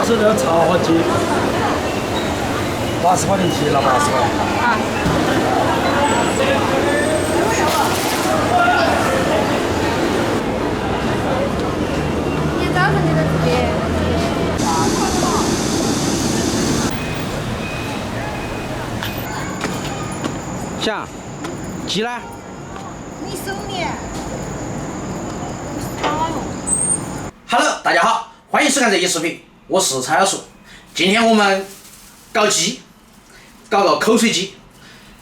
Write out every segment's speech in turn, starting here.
是那个茶花鸡，80块钱起，拿80块。啊。今天早上就在这边。想，鸡呢？你手里。Hello， 大家好，欢迎收看这期视频，我是蔡小树。今天我们搞鸡，搞个口水鸡。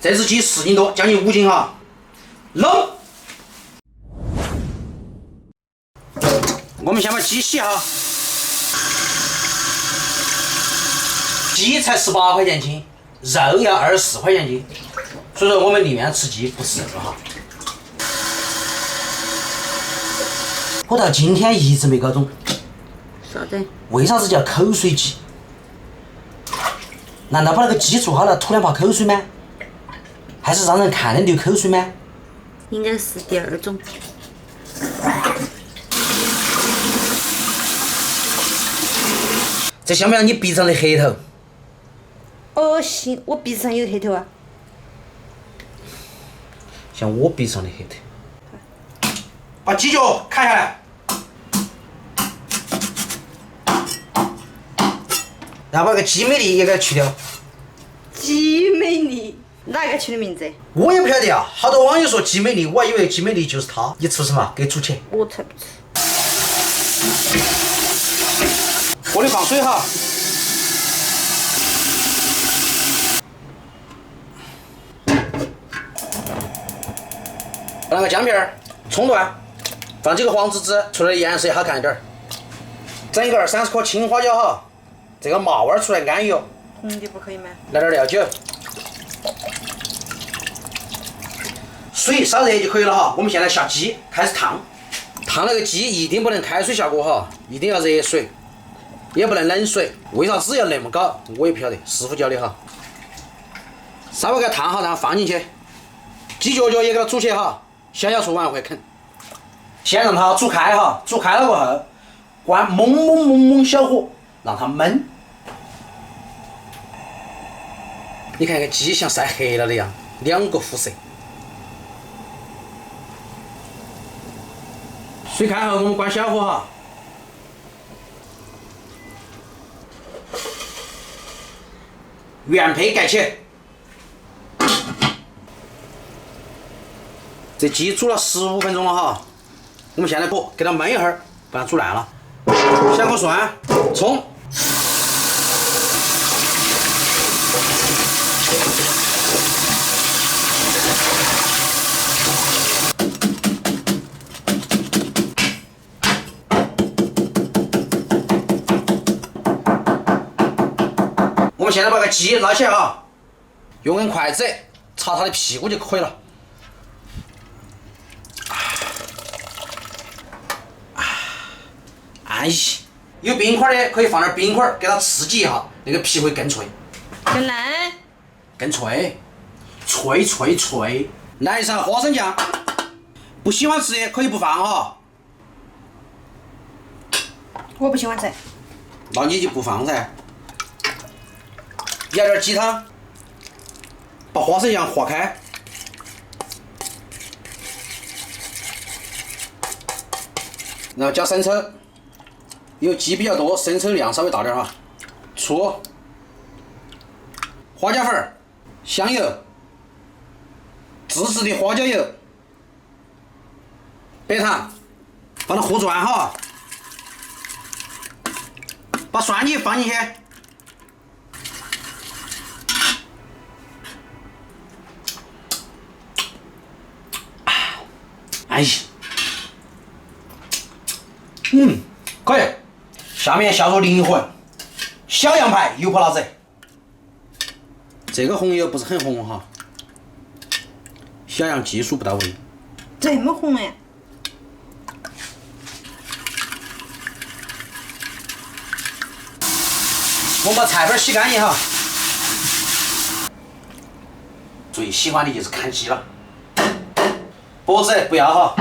这只鸡4斤多，将近5斤哈。弄，我们先把鸡洗哈。鸡才18块钱斤，肉要24块钱斤，所以说我们宁愿吃鸡不吃肉哈。我到今天一直没搞懂，啥子？为啥子叫口水鸡？难道把那个鸡做好了吐2泡口水吗？还是让人看得流口水吗？应该是第2种。这像不像你鼻子上的黑头？恶心！我鼻子上有黑头啊。像我鼻子上的黑头。把鸡脚砍下来，然后把那个鸡美丽也给它去掉。鸡美丽，哪个取的名字？我也不晓得啊，好多网友说鸡美丽，我还以为鸡美丽就是它。你吃什么？给煮起。我才不吃。锅里放水哈。把那个姜片儿、葱段，放几个黄籽籽，出来颜色也好看一点儿。整一个20-30颗青花椒哈，这个麻味儿出来安逸哦。红的不可以吗？来点料酒，水烧热就可以了哈。我们现在下鸡，开始烫。烫那个鸡一定不能开水下锅哈，一定要热水，也不能冷水。为啥子要那么搞？我也不晓得，师傅教的哈。稍微给它烫好，然后放进去，鸡脚脚也给它煮起哈。小小厨完会啃。先让它煮开哈，煮开了过后，关猛小火，让它焖。你看那个鸡像晒黑了的样，2个肤色。水开后，我们关小火哈。原胚盖起。这鸡煮了15分钟了哈，我们现在给它焖一会儿，不然煮烂了。小颗蒜、葱。我们现在把个鸡捞起来啊，用根筷子擦它的屁股就可以了。安逸，有冰块的可以放点冰块给它刺激一下，那个皮会更脆。更烂。更脆，脆。来一勺花生酱，不喜欢吃的可以不放哈。我不喜欢吃。那你就不放噻。舀点鸡汤，把花生酱化开，然后加生抽，因为鸡比较多，生抽量稍微大点哈。醋、花椒粉、香油、自制的花椒油、白糖，把它和转哈。把蒜泥放进去。安逸。可以。下面下入灵魂，小羊排油泼辣子。这个红油不是很红哈，小羊技术不到位。这么红哎！我们把菜粉洗干净哈。最喜欢的就是砍鸡了，脖子不要哈。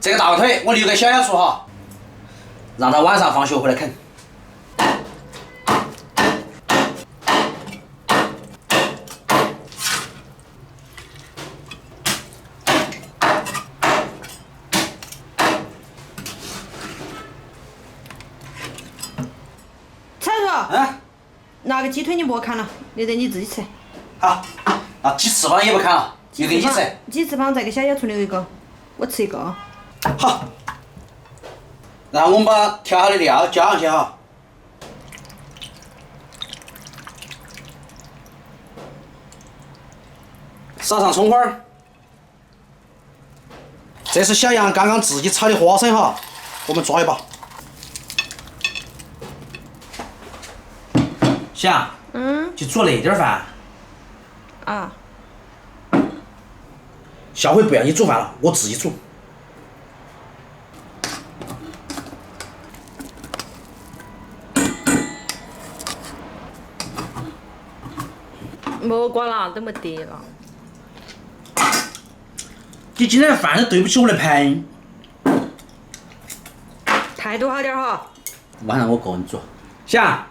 这个大锅腿我留给小小厨哈，让他晚上放学回来啃。彩叔，嗯，那个鸡腿你莫看了，留着你自己吃。好，那鸡翅膀也不看了，留给你吃。鸡翅膀再给小小厨留一个，我吃一个。好，然后我们把调好的料加上去哈。撒上葱花儿，这是小杨刚刚自己炒的花生哈，我们抓一把。小杨，就煮那点儿饭，啊，下回不要你煮饭了，我自己煮。莫管了，都没得了。你今天的饭都对不起我的盘。态度好点哈。晚上我个人煮。小杨。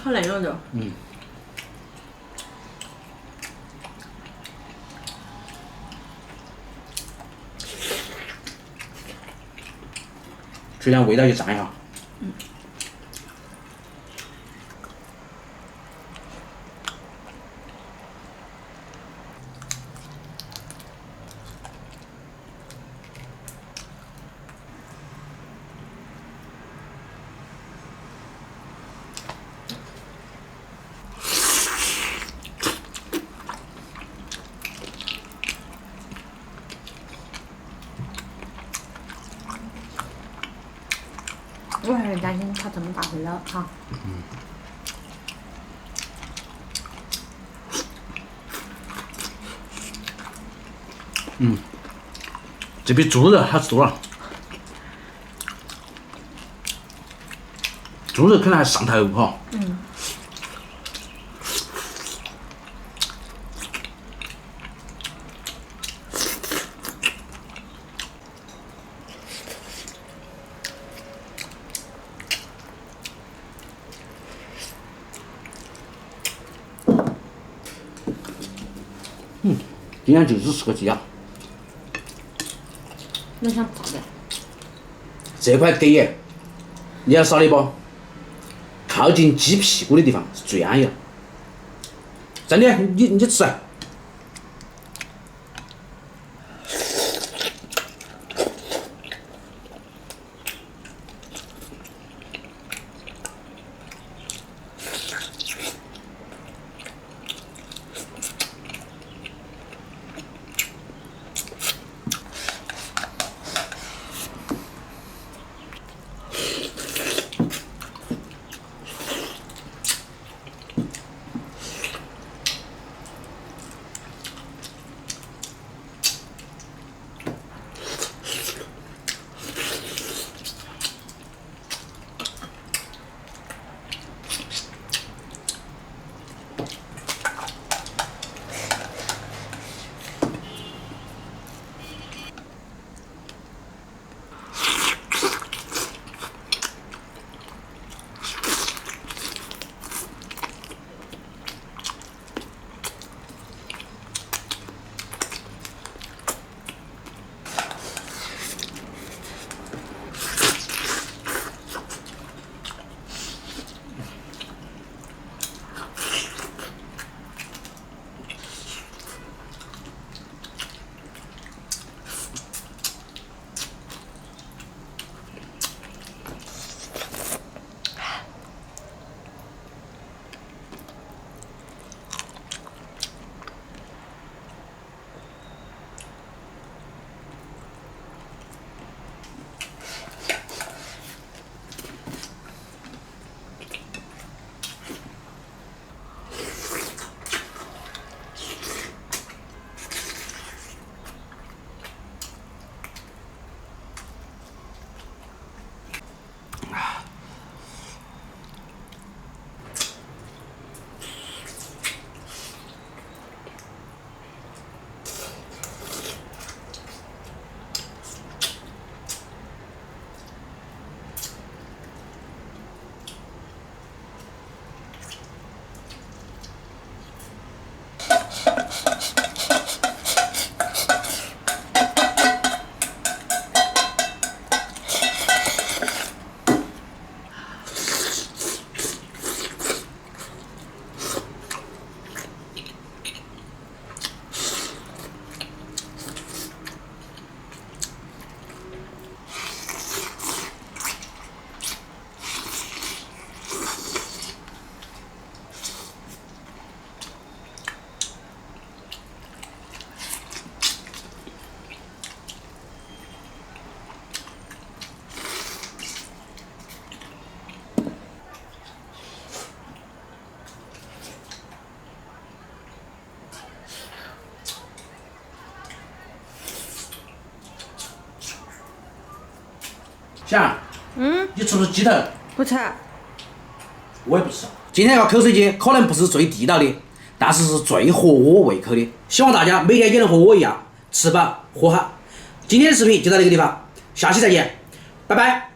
好嫩哦就。这样味道就占一下。我还是担心它这么大会老哈。这比猪肉好吃多了。猪肉可能还上头哈。今天就只吃个鸡啊！你想咋的？这块给耶，你要少的不？靠近鸡屁股的地方是最安逸的。真的，你吃。想，你吃不吃鸡头？不吃。我也不吃。今天这个口水鸡可能不是最地道的，但是是最合我胃口的。希望大家每天也能和我一样吃饱喝好。今天的视频就到这个地方，下期再见，拜拜。